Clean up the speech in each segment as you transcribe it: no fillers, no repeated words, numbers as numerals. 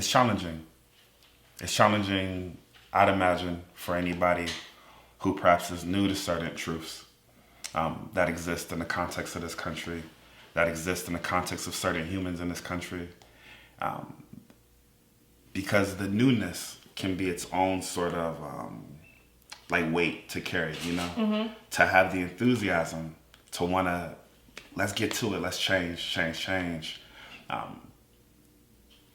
It's challenging. It's challenging, I'd imagine, for anybody who perhaps is new to certain truths that exist in the context of this country, that exist in the context of certain humans in this country. Because the newness can be its own sort of like weight to carry, you know? Mm-hmm. To have the enthusiasm to want to, let's get to it, let's change.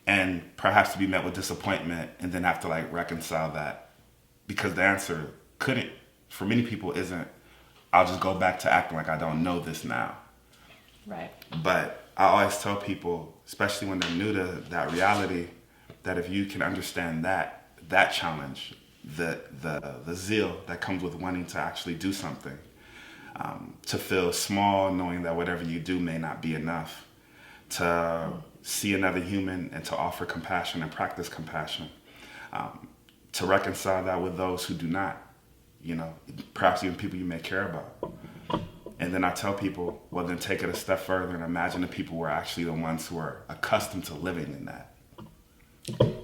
And perhaps to be met with disappointment and then have to like reconcile that, because the answer couldn't, for many people, isn't, I'll just go back to acting like I don't know this now. Right. But I always tell people, especially when they're new to that reality, that if you can understand that challenge, the zeal that comes with wanting to actually do something, to feel small knowing that whatever you do may not be enough, to see another human and to offer compassion and practice compassion, to reconcile that with those who do not, you know, perhaps even people you may care about. And then I tell people, well, then take it a step further and imagine the people who are actually the ones who are accustomed to living in that.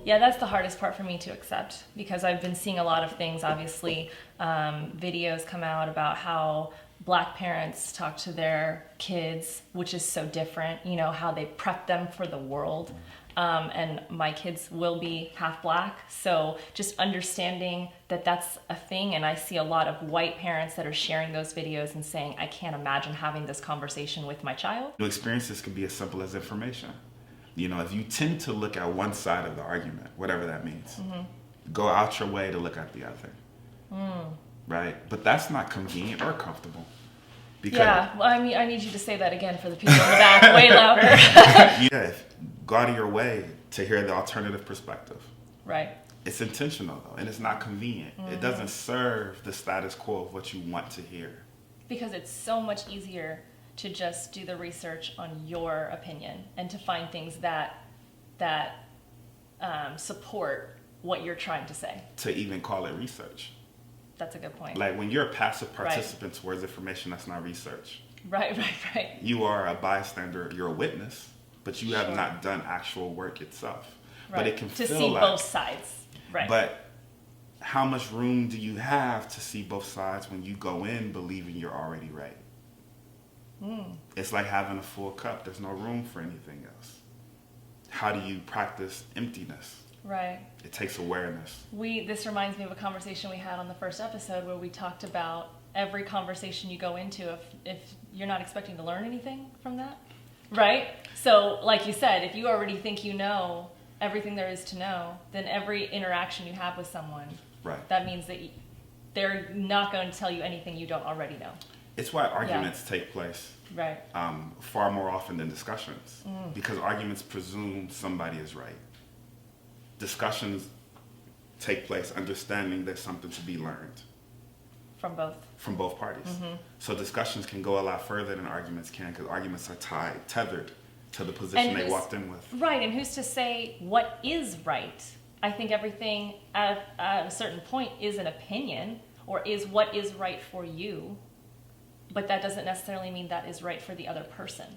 Yeah, that's the hardest part for me to accept, because I've been seeing a lot of things, obviously, videos come out about how Black parents talk to their kids, which is so different, you know, how they prep them for the world. And my kids will be half Black, so just understanding that that's a thing. And I see a lot of white parents that are sharing those videos and saying, I can't imagine having this conversation with my child. New experiences can be as simple as information. You know, if you tend to look at one side of the argument, whatever that means, go out your way to look at the other. Right? But that's not convenient or comfortable. Because yeah, well, I mean, I need you to say that again for the people in the back, way louder. Yeah, go out of your way to hear the alternative perspective. Right. It's intentional, though, and it's not convenient. It doesn't serve the status quo of what you want to hear. Because it's so much easier to just do the research on your opinion and to find things that support what you're trying to say. To even call it research. That's a good point. Like when you're a passive participant towards information, that's not research. Right. You are a bystander, you're a witness, but you have not done actual work itself. Right. But it can to feel see like, both sides. Right. But how much room do you have to see both sides when you go in believing you're already right? It's like having a full cup. There's no room for anything else. How do you practice emptiness? Right. It takes awareness. This reminds me of a conversation we had on the first episode where we talked about every conversation you go into, if you're not expecting to learn anything from that, right? So like you said, if you already think you know everything there is to know, then every interaction you have with someone, that means that they're not going to tell you anything you don't already know. It's why arguments take place far more often than discussions, because arguments presume somebody is right. Discussions take place understanding there's something to be learned. From both parties. So discussions can go a lot further than arguments can, because arguments are tethered to the position they walked in with. Right, and who's to say what is right? I think everything at a certain point is an opinion, or is what is right for you. But that doesn't necessarily mean that is right for the other person.